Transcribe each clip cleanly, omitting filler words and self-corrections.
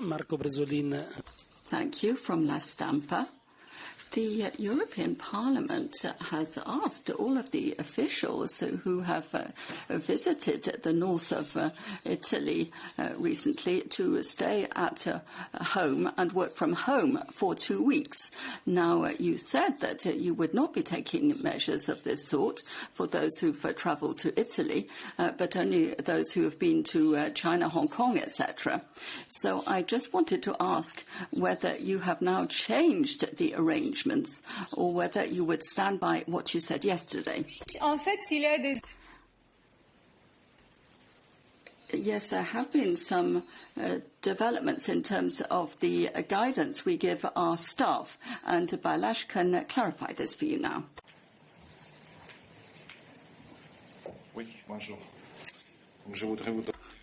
Marco Bresolin. Thank you. From La Stampa. The European Parliament has asked all of the officials who have visited the north of Italy recently to stay at home and work from home for 2 weeks. Now, you said that you would not be taking measures of this sort for those who've travelled to Italy, but only those who have been to China, Hong Kong, etc. So I just wanted to ask whether you have now changed the arrangement or whether you would stand by what you said yesterday. Yes, there have been some developments in terms of the guidance we give our staff, and Balázs can clarify this for you now.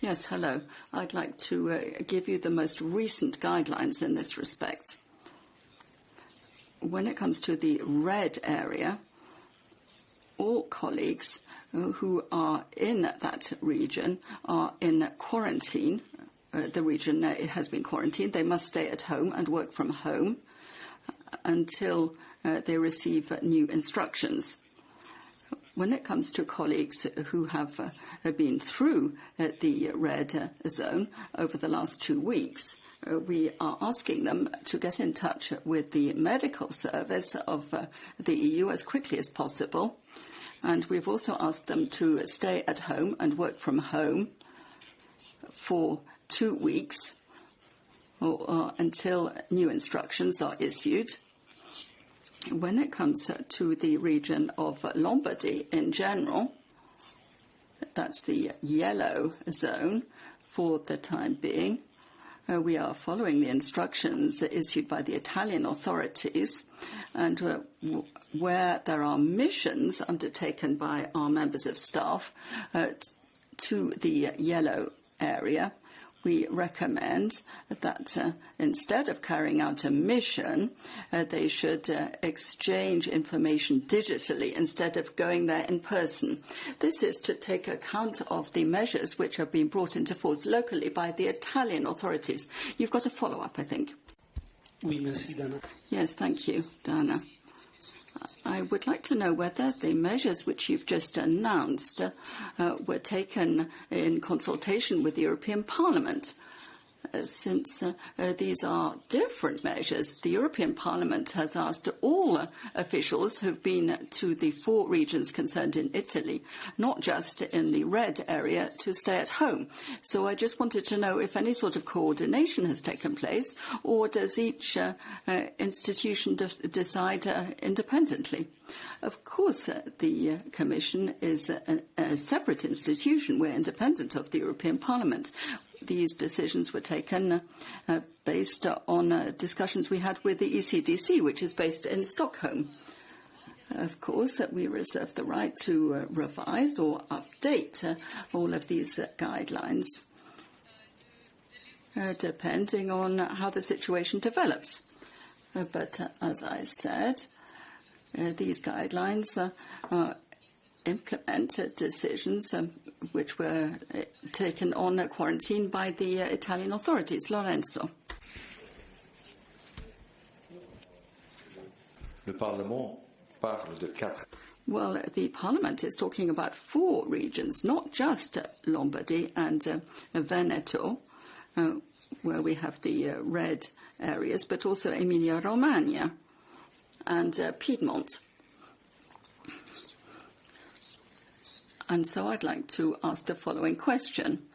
Yes, hello. I'd like to give you the most recent guidelines in this respect. When it comes to the red area, all colleagues who are in that region are in quarantine. The region has been quarantined. They must stay at home and work from home until they receive new instructions. When it comes to colleagues who have been through the red zone over the last 2 weeks, we are asking them to get in touch with the medical service of the EU as quickly as possible. And we've also asked them to stay at home and work from home for 2 weeks or until new instructions are issued. When it comes to the region of Lombardy in general, that's the yellow zone for the time being. We are following the instructions issued by the Italian authorities, and where there are missions undertaken by our members of staff to the yellow area, we recommend that instead of carrying out a mission, they should exchange information digitally instead of going there in person. This is to take account of the measures which have been brought into force locally by the Italian authorities. You've got a follow-up, I think. Oui, merci, Dana. Yes, thank you, Dana. I would like to know whether the measures which you've just announced were taken in consultation with the European Parliament. Since these are different measures, the European Parliament has asked all officials who've been to the 4 regions concerned in Italy, not just in the red area, to stay at home. So I just wanted to know if any sort of coordination has taken place, or does each institution decide independently? Of course, the Commission is a separate institution. We're independent of the European Parliament. These decisions were taken based on discussions we had with the ECDC, which is based in Stockholm. Of course, we reserve the right to revise or update all of these guidelines, depending on how the situation develops. But as I said, these guidelines implement decisions which were taken on quarantine by the Italian authorities. Lorenzo. Le Parlement parle de 4. Well, the Parliament is talking about 4 regions, not just Lombardy and Veneto, where we have the red areas, but also Emilia-Romagna and Piedmont. And so I'd like to ask the following question.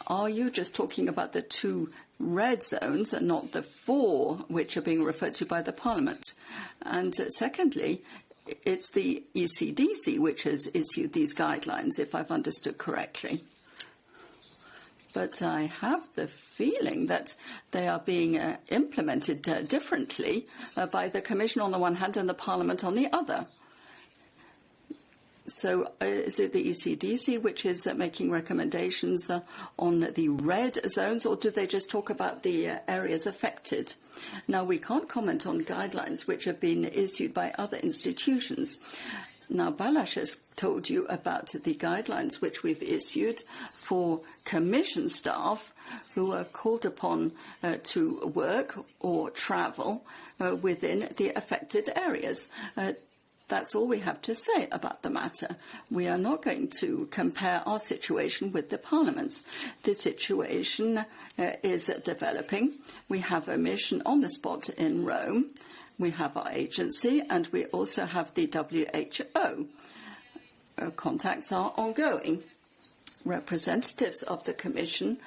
Are you just talking about the 2 red zones and not the 4 which are being referred to by the Parliament? And secondly, it's the ECDC which has issued these guidelines, if I've understood correctly. But I have the feeling that they are being implemented differently by the Commission on the one hand and the Parliament on the other. So is it the ECDC which is making recommendations on the red zones, or do they just talk about the areas affected? Now, we can't comment on guidelines which have been issued by other institutions. Now, Balázs has told you about the guidelines which we've issued for Commission staff who are called upon to work or travel within the affected areas. That's all we have to say about the matter. We are not going to compare our situation with the Parliament's. The situation is developing. We have a mission on the spot in Rome. We have our agency, and we also have the WHO. Contacts are ongoing. Representatives of the Commission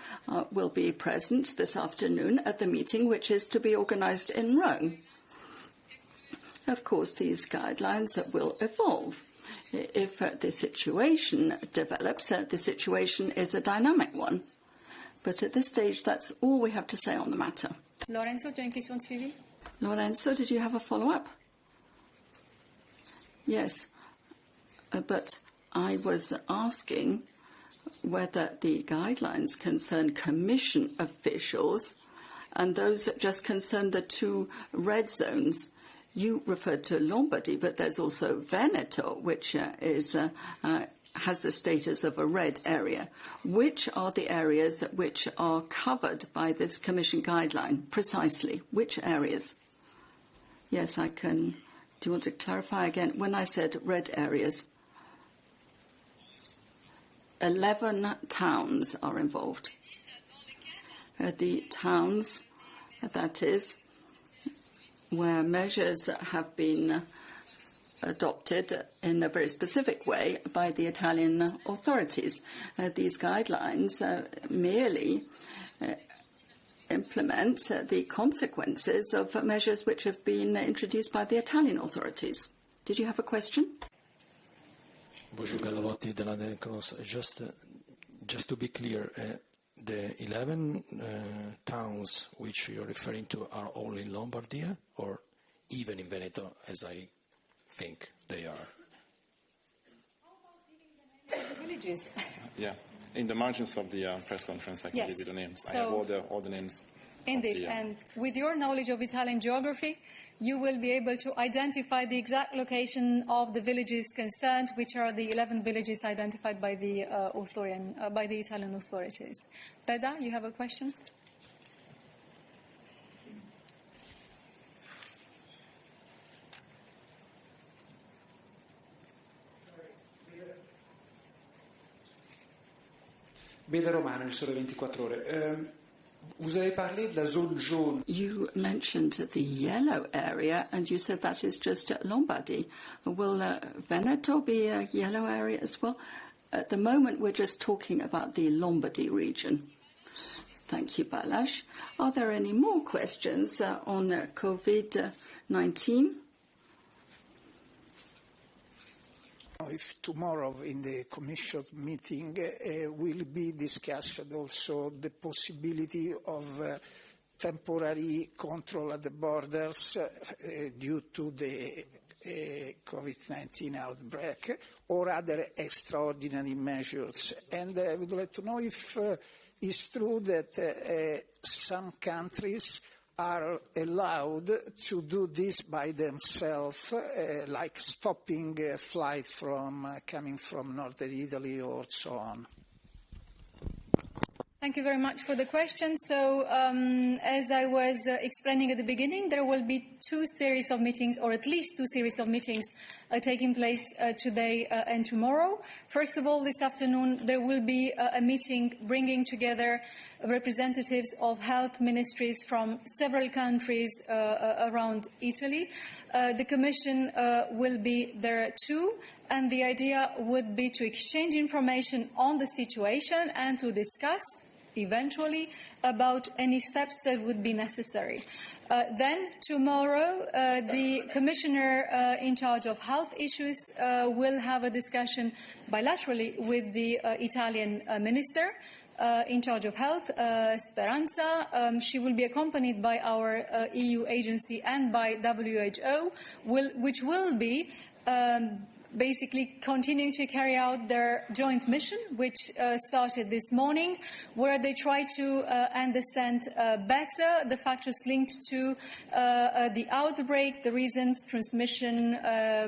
will be present this afternoon at the meeting which is to be organised in Rome. Of course, these guidelines will evolve. If the situation develops, the situation is a dynamic one. But at this stage, that's all we have to say on the matter. Lorenzo, tu as une question de suivi? Lorenzo, did you have a follow-up? Yes, but I was asking whether the guidelines concern Commission officials and those that just concern the 2 red zones. You referred to Lombardy, but there's also Veneto, which has the status of a red area. Which are the areas which are covered by this Commission guideline, precisely? Which areas? Yes, I can. Do you want to clarify again? When I said red areas, 11 towns are involved. The towns, that is, where measures have been adopted in a very specific way by the Italian authorities. These guidelines merely implement the consequences of measures which have been introduced by the Italian authorities. Did you have a question? Just to be clear, the 11 towns which you're referring to are all in Lombardy or even in Veneto, as I think they are? The villages. Yeah, in the margins of the press conference, I can Yes. give you the names. So, I have all the names. Indeed, and with your knowledge of Italian geography, you will be able to identify the exact location of the villages concerned, which are the 11 villages identified by the Italian authorities. Beda, you have a question? Beda Romano, il Sole 24 Ore. Vous avez parlé de la zone jaune. You mentioned the yellow area, and you said that is just Lombardy. Will Veneto be a yellow area as well? At the moment, we're just talking about the Lombardy region. Thank you, Balázs. Are there any more questions on COVID-19? If tomorrow in the Commission meeting will be discussed also the possibility of temporary control at the borders due to the COVID-19 outbreak or other extraordinary measures. And I would like to know if it's true that some countries are allowed to do this by themselves, like stopping a flight coming from northern Italy or so on. Thank you very much for the question. So, as I was explaining at the beginning, there will be 2 series of meetings, or at least 2 series of meetings taking place today and tomorrow. First of all, this afternoon, there will be a meeting bringing together representatives of health ministries from several countries around Italy. The Commission will be there too, and the idea would be to exchange information on the situation and to discuss eventually about any steps that would be necessary. Then tomorrow the Commissioner in charge of health issues will have a discussion bilaterally with the Italian Minister in charge of health, Speranza. She will be accompanied by our EU agency and by WHO, which will be basically continuing to carry out their joint mission, which started this morning, where they try to understand better the factors linked to the outbreak, the reasons, transmission,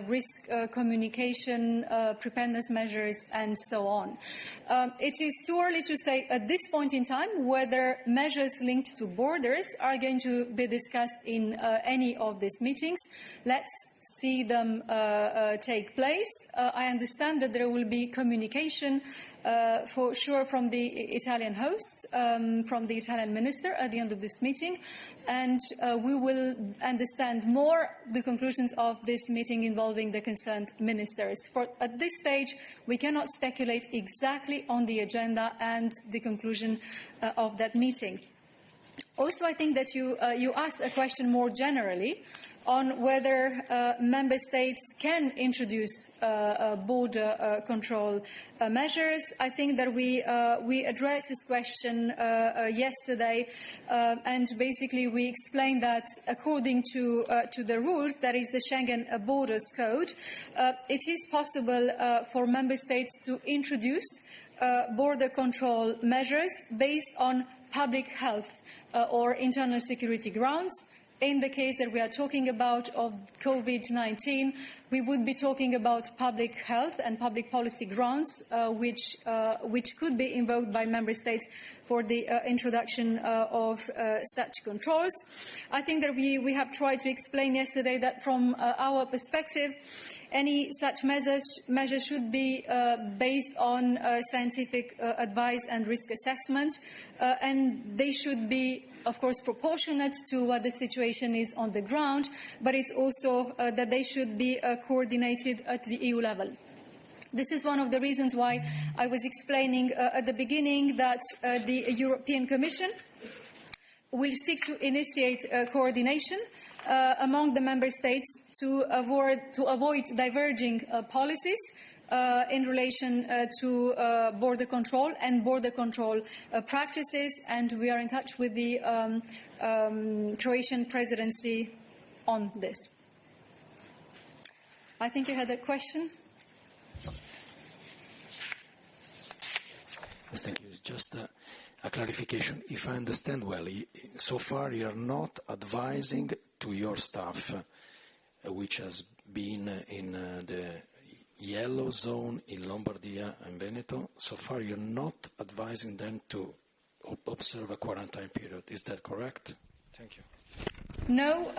risk communication, preparedness measures, and so on. It is too early to say at this point in time whether measures linked to borders are going to be discussed in any of these meetings. Let's see them take place. I understand that there will be communication for sure from the Italian hosts, from the Italian minister at the end of this meeting, and we will understand more the conclusions of this meeting involving the concerned ministers. At this stage, we cannot speculate exactly on the agenda and the conclusion of that meeting. Also, I think that you asked a question more generally on whether member states can introduce border control measures. I think that we addressed this question yesterday, and basically we explained that according to the rules, that is the Schengen Borders Code, it is possible for member states to introduce border control measures based on public health or internal security grounds. In the case that we are talking about of COVID-19, we would be talking about public health and public policy grounds, which could be invoked by member states for the introduction of such controls. I think that we have tried to explain yesterday that from our perspective, any such measures should be based on scientific advice and risk assessment, and they should be, of course, proportionate to what the situation is on the ground, but it's also that they should be coordinated at the EU level. This is one of the reasons why I was explaining at the beginning that the European Commission will seek to initiate coordination among the member states to avoid diverging policies in relation to border control and border control practices, and we are in touch with the Croatian presidency on this. I think you had a question. Yes, thank you. It's just a clarification. If I understand well, so far you are not advising to your staff, which has been in the yellow zone in Lombardy and Veneto, so far you're not advising them to observe a quarantine period. Is that correct? Thank you. No,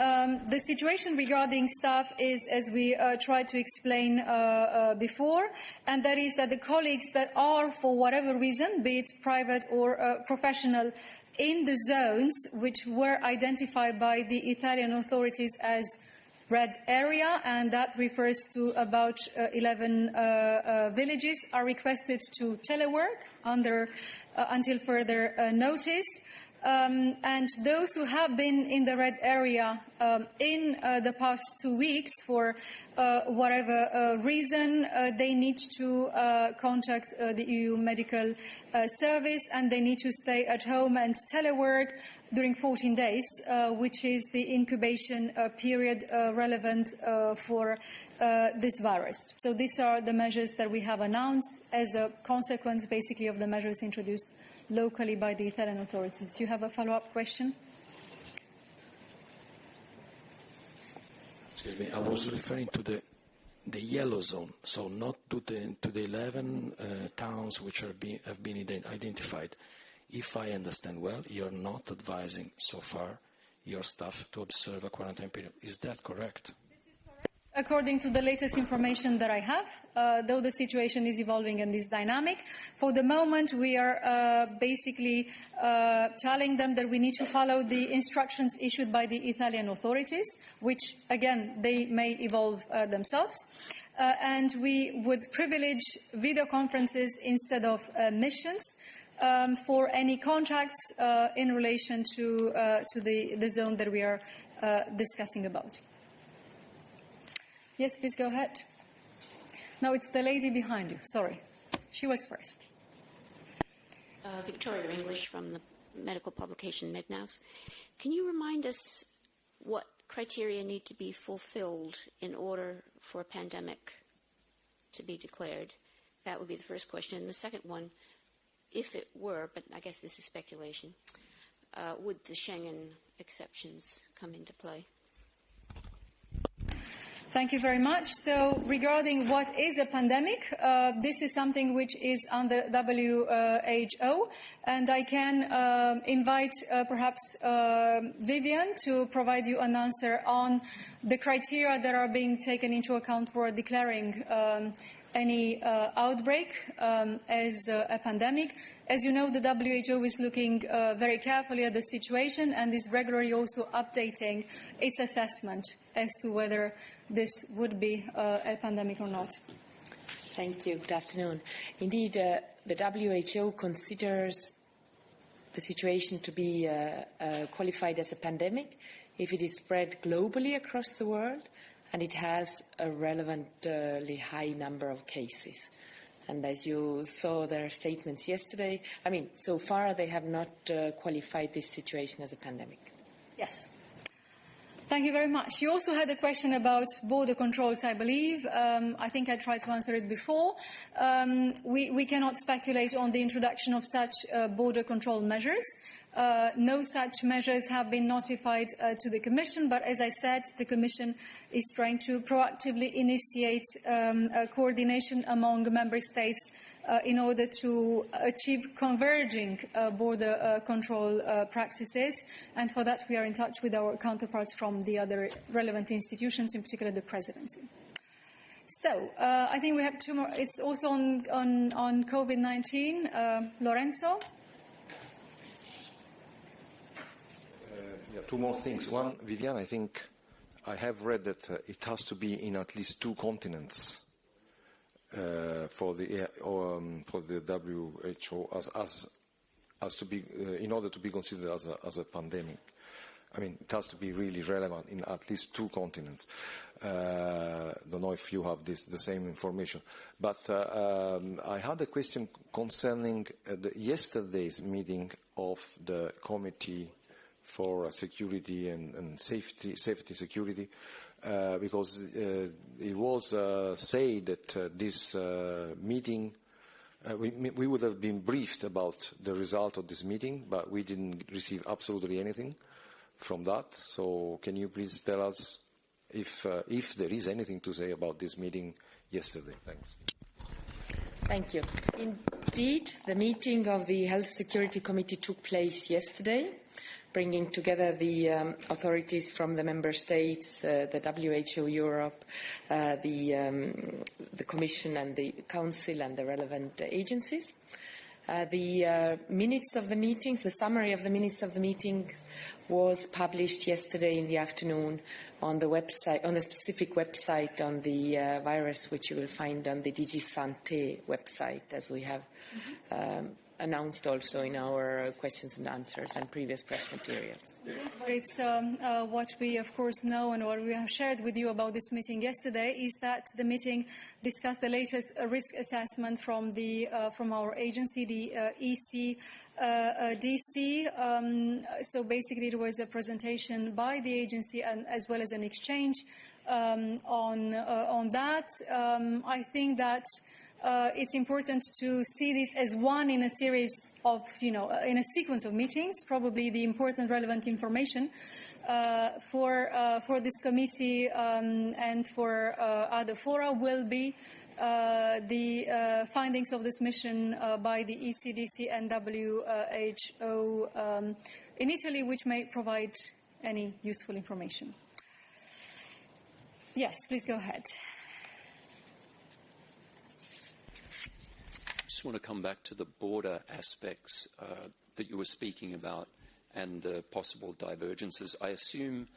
the situation regarding staff is, as we tried to explain before, and that is that the colleagues that are, for whatever reason, be it private or professional, in the zones which were identified by the Italian authorities as red area, and that refers to about 11 villages, are requested to telework until further notice. And those who have been in the red area in the past 2 weeks for whatever reason, they need to contact the EU medical service, and they need to stay at home and telework during 14 days, which is the incubation period relevant for this virus. So these are the measures that we have announced as a consequence, basically, of the measures introduced locally by the Italian authorities. You have a follow-up question? Excuse me, I was referring to the yellow zone, so not to the 11 towns which have been identified. If I understand well, you're not advising so far your staff to observe a quarantine period. Is that correct? According to the latest information that I have, though the situation is evolving and is dynamic, for the moment we are basically telling them that we need to follow the instructions issued by the Italian authorities, which, again, they may evolve themselves. And we would privilege video conferences instead of missions for any contacts in relation to the zone that we are discussing about. Yes, please go ahead. No, it's the lady behind you. Sorry. She was first. Victoria English from the medical publication MedNows. Can you remind us what criteria need to be fulfilled in order for a pandemic to be declared? That would be the first question. And the second one, if it were, but I guess this is speculation, would the Schengen exceptions come into play? Thank you very much. So regarding what is a pandemic, this is something which is under WHO, and I can invite perhaps Vivian to provide you an answer on the criteria that are being taken into account for declaring any outbreak as a pandemic. As you know, the WHO is looking very carefully at the situation and is regularly also updating its assessment as to whether this would be a pandemic or not. Thank you. Good afternoon. Indeed, the WHO considers the situation to be qualified as a pandemic if it is spread globally across the world and it has a relevantly high number of cases. And as you saw their statements yesterday, so far they have not qualified this situation as a pandemic. Yes. Thank you very much. You also had a question about border controls, I believe. I think I tried to answer it before. We cannot speculate on the introduction of such border control measures. No such measures have been notified to the Commission, but as I said, the Commission is trying to proactively initiate coordination among Member States in order to achieve converging border control practices, and for that we are in touch with our counterparts from the other relevant institutions, in particular the Presidency. So, I think we have two more. It's also on COVID-19. Lorenzo? Two more things. One, Vivian, I think I have read that it has to be in at least 2 continents for the WHO as to be in order to be considered as a pandemic. It has to be really relevant in at least 2 continents. Don't know if you have the same information, but I had a question concerning yesterday's meeting of the Committee for Security and Safety Security, because it was said that this meeting, we would have been briefed about the result of this meeting, but we didn't receive absolutely anything from that. So can you please tell us if there is anything to say about this meeting yesterday? Thanks. Thank you. Indeed, the meeting of the Health Security Committee took place yesterday, bringing together the authorities from the member states, the WHO Europe, the Commission and the Council and the relevant agencies. The minutes of the meetings, the summary of the minutes of the meeting was published yesterday in the afternoon on the website, on the specific website on the virus, which you will find on the DG Santé website, as we have announced also in our questions and answers and previous press materials. It's what we, of course, know and what we have shared with you about this meeting yesterday is that the meeting discussed the latest risk assessment from our agency, the ECDC. So basically, it was a presentation by the agency and as well as an exchange on that. I think that it's important to see this as one in a series of, in a sequence of meetings. Probably the important relevant information for this committee and for other fora will be the findings of this mission by the ECDC and WHO in Italy, which may provide any useful information. Yes, please go ahead. I just want to come back to the border aspects that you were speaking about and the possible divergences. I assume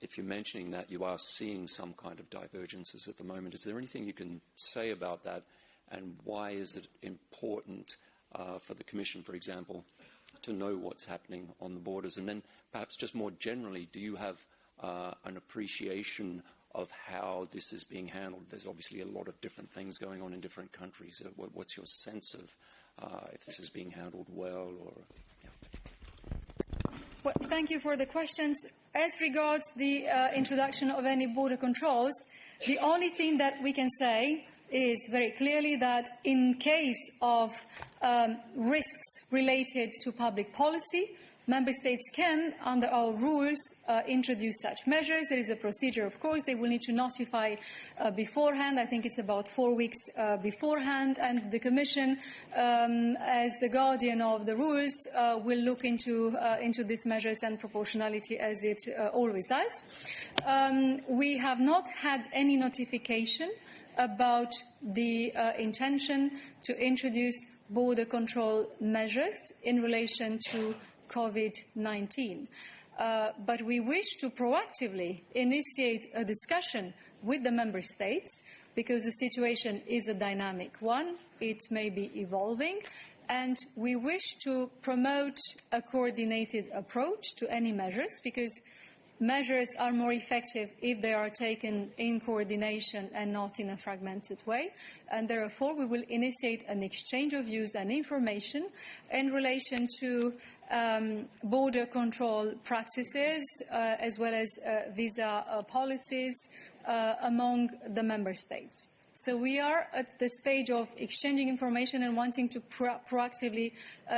if you're mentioning that, you are seeing some kind of divergences at the moment. Is there anything you can say about that, and why is it important for the Commission, for example, to know what's happening on the borders? And then perhaps just more generally, do you have an appreciation of how this is being handled? There's obviously a lot of different things going on in different countries. What's your sense of if this is being handled well? Or Well, thank you for the questions. As regards the introduction of any border controls, the only thing that we can say is very clearly that in case of risks related to public policy, Member States can, under our rules, introduce such measures. There is a procedure, of course. They will need to notify beforehand. I think it's about 4 weeks beforehand. And the Commission, as the guardian of the rules, will look into these measures and proportionality as it always does. We have not had any notification about the intention to introduce border control measures in relation to COVID-19. But we wish to proactively initiate a discussion with the Member States because the situation is a dynamic one. It may be evolving. And we wish to promote a coordinated approach to any measures because measures are more effective if they are taken in coordination and not in a fragmented way. And therefore, we will initiate an exchange of views and information in relation to border control practices as well as visa policies among the Member States. So we are at the stage of exchanging information and wanting to proactively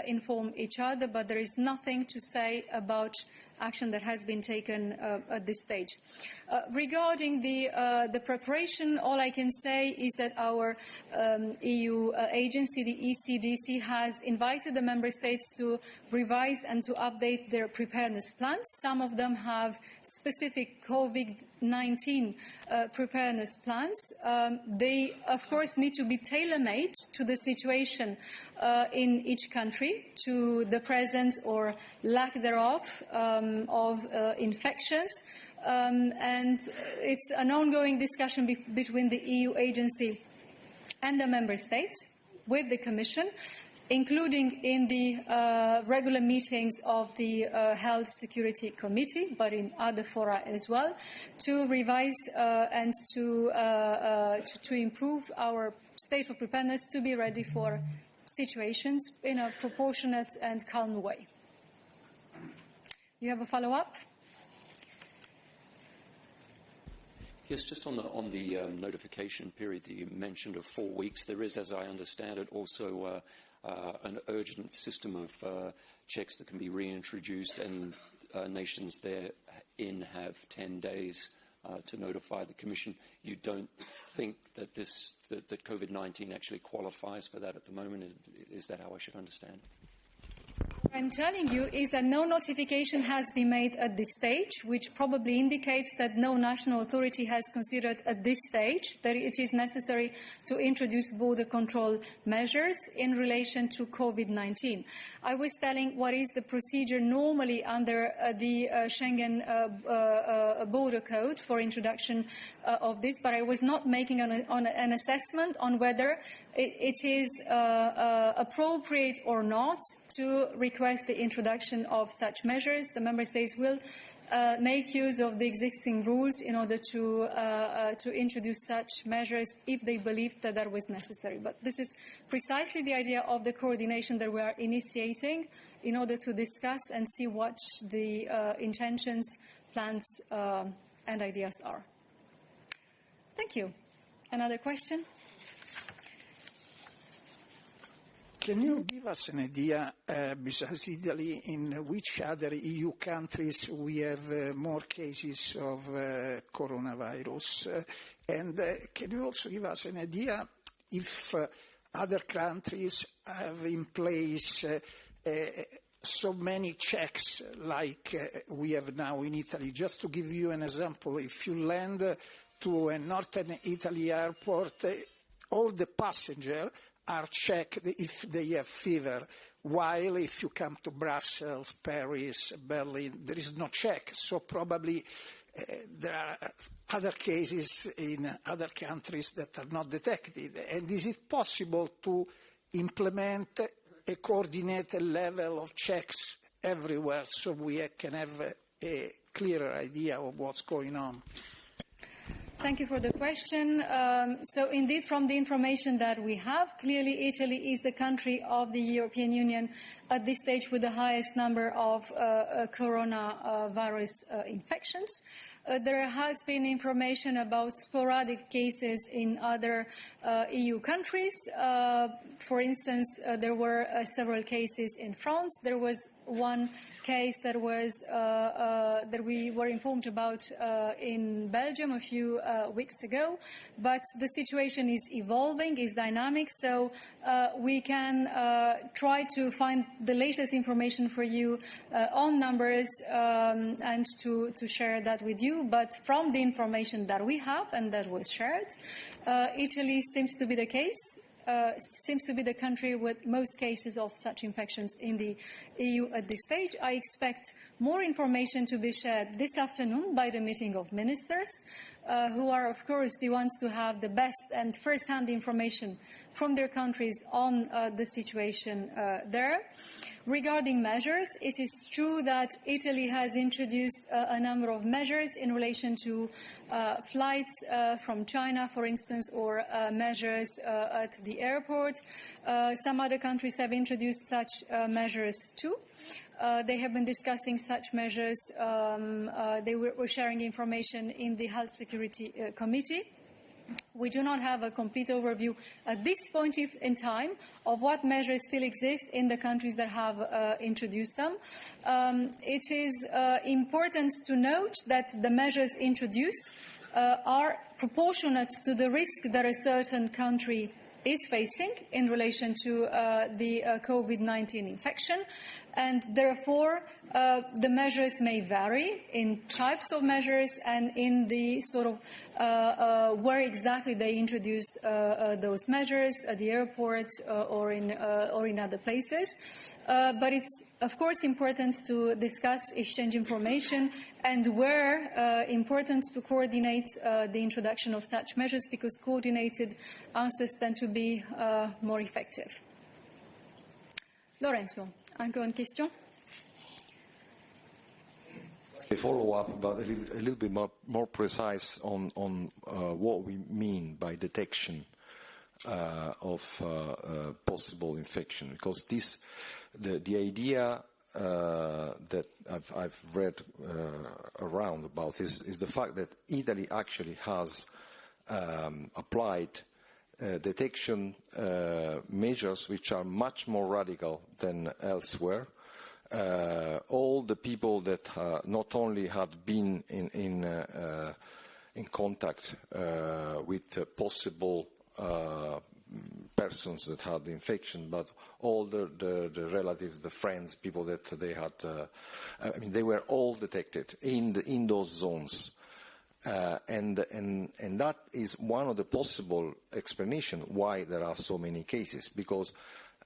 inform each other, but there is nothing to say about action that has been taken at this stage. Regarding the preparation, all I can say is that our EU agency, the ECDC, has invited the Member States to revise and to update their preparedness plans. Some of them have specific COVID-19 preparedness plans. They, of course, need to be tailor-made to the situation in each country, to the presence or lack thereof of infections. And it's an ongoing discussion between the EU agency and the Member States with the Commission, including in the regular meetings of the Health Security Committee, but in other fora as well, to revise and to improve our state of preparedness to be ready for situations in a proportionate and calm way. You have a follow-up? Yes, just on the notification period that you mentioned of 4 weeks, there is, as I understand it, also an urgent system of checks that can be reintroduced, and nations therein have 10 days to notify the Commission. You don't think that that COVID-19 actually qualifies for that at the moment? Is that how I should understand? What I'm telling you is that no notification has been made at this stage, which probably indicates that no national authority has considered at this stage that it is necessary to introduce border control measures in relation to COVID-19. I was telling what is the procedure normally under the Schengen border code for introduction of this, but I was not making an assessment on whether it is appropriate or not to request the introduction of such measures. The Member States will make use of the existing rules in order to introduce such measures if they believed that that was necessary. But this is precisely the idea of the coordination that we are initiating in order to discuss and see what the intentions, plans and ideas are. Thank you. Another question? Can you give us an idea, besides Italy, in which other EU countries we have more cases of coronavirus? And can you also give us an idea if other countries have in place so many checks like we have now in Italy? Just to give you an example, if you land to a northern Italy airport, all the passengers are checked if they have fever, while if you come to Brussels, Paris, Berlin, there is no check. So probably there are other cases in other countries that are not detected. And is it possible to implement a coordinated level of checks everywhere so we can have a clearer idea of what's going on? Thank you for the question. So indeed, from the information that we have, clearly Italy is the country of the European Union at this stage with the highest number of coronavirus infections. There has been information about sporadic cases in other EU countries. For instance, there were several cases in France. There was one case that we were informed about in Belgium a few weeks ago. But the situation is evolving, is dynamic, so we can try to find the latest information for you on numbers and to share that with you. But from the information that we have and that was shared, Italy seems to be the case. Seems to be the country with most cases of such infections in the EU at this stage. I expect more information to be shared this afternoon by the meeting of ministers, who are, of course, the ones to have the best and first-hand information from their countries on the situation there. Regarding measures, it is true that Italy has introduced a number of measures in relation to flights from China, for instance, or measures at the airport. Some other countries have introduced such measures too. They have been discussing such measures. They were sharing information in the Health Security Committee. We do not have a complete overview at this point in time of what measures still exist in the countries that have introduced them. It is important to note that the measures introduced are proportionate to the risk that a certain country is facing in relation to the COVID-19 infection, and therefore the measures may vary in types of measures and in the sort of where exactly they introduce those measures, at the airports or in other places. But it's, of course, important to discuss, exchange information, and where important to coordinate the introduction of such measures, because coordinated answers tend to be more effective. Lorenzo, encore une question? A follow-up, but a little bit more precise on what we mean by detection of possible infection, because the idea that I've read around about is the fact that Italy actually has applied detection measures which are much more radical than elsewhere. All the people that not only had been in contact with possible persons that had the infection, but all the relatives, the friends, people that they had, they were all detected in those zones. And that is one of the possible explanations why there are so many cases, because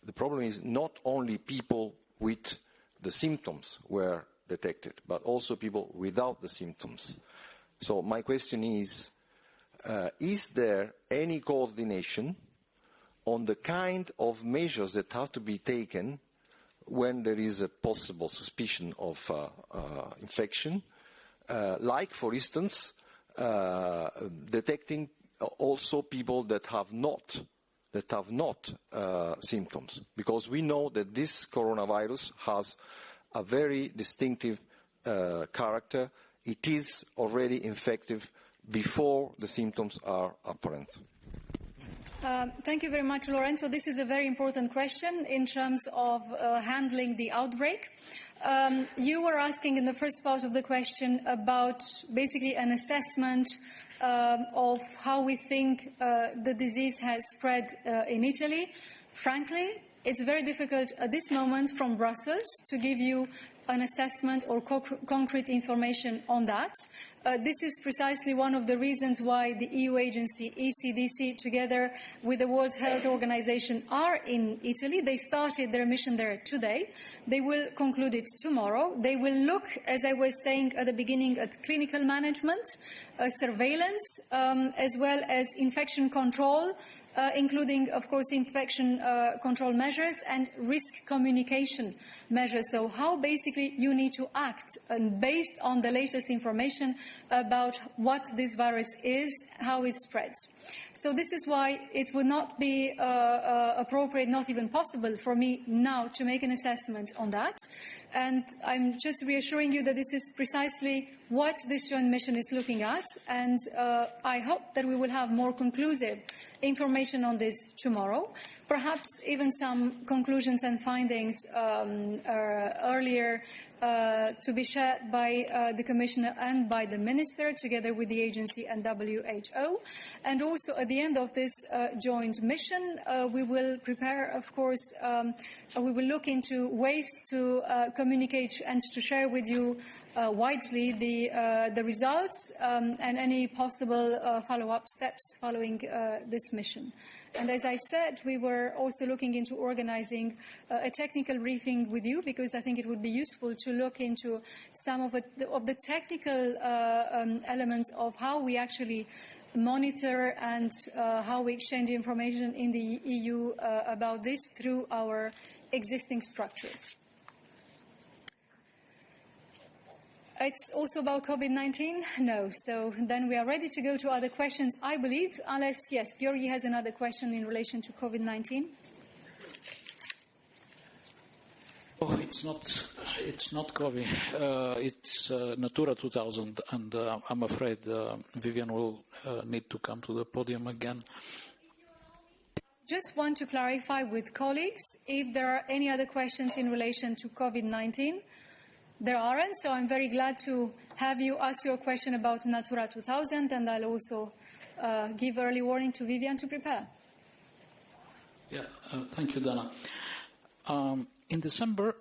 the problem is not only people with the symptoms were detected, but also people without the symptoms. So my question is there any coordination on the kind of measures that have to be taken when there is a possible suspicion of infection, like, for instance, detecting also people that have not symptoms, because we know that this coronavirus has a very distinctive character. It is already infective before the symptoms are apparent. Thank you very much, Lorenzo. This is a very important question in terms of handling the outbreak. You were asking in the first part of the question about basically an assessment of how we think the disease has spread in Italy. Frankly, it's very difficult at this moment from Brussels to give you an assessment or concrete information on that. This is precisely one of the reasons why the EU agency, ECDC, together with the World Health Organization, are in Italy. They started their mission there today. They will conclude it tomorrow. They will look, as I was saying at the beginning, at clinical management, surveillance, as well as infection control, including, of course, infection control measures and risk communication measures. So how basically you need to act based on the latest information about what this virus is, how it spreads. So this is why it would not be appropriate, not even possible for me now to make an assessment on that. And I'm just reassuring you that this is precisely what this joint mission is looking at, and I hope that we will have more conclusive information on this tomorrow, perhaps even some conclusions and findings earlier to be shared by the Commissioner and by the Minister, together with the agency and WHO. And also at the end of this joint mission, we will prepare, of course, we will look into ways to communicate and to share with you widely the results and any possible follow-up steps following this mission. And as I said, we were also looking into organizing a technical briefing with you, because I think it would be useful to look into some of the technical elements of how we actually monitor and how we exchange information in the EU about this through our existing structures. It's also about COVID-19? No. So then we are ready to go to other questions, I believe, unless, yes, Georgi has another question in relation to COVID-19. Oh, it's not COVID. It's Natura 2000, and I'm afraid Vivian will need to come to the podium again. Just want to clarify with colleagues if there are any other questions in relation to COVID-19. There aren't, so I'm very glad to have you ask your question about Natura 2000, and I'll also give early warning to Vivian to prepare. Yeah, thank you, Dana. In December,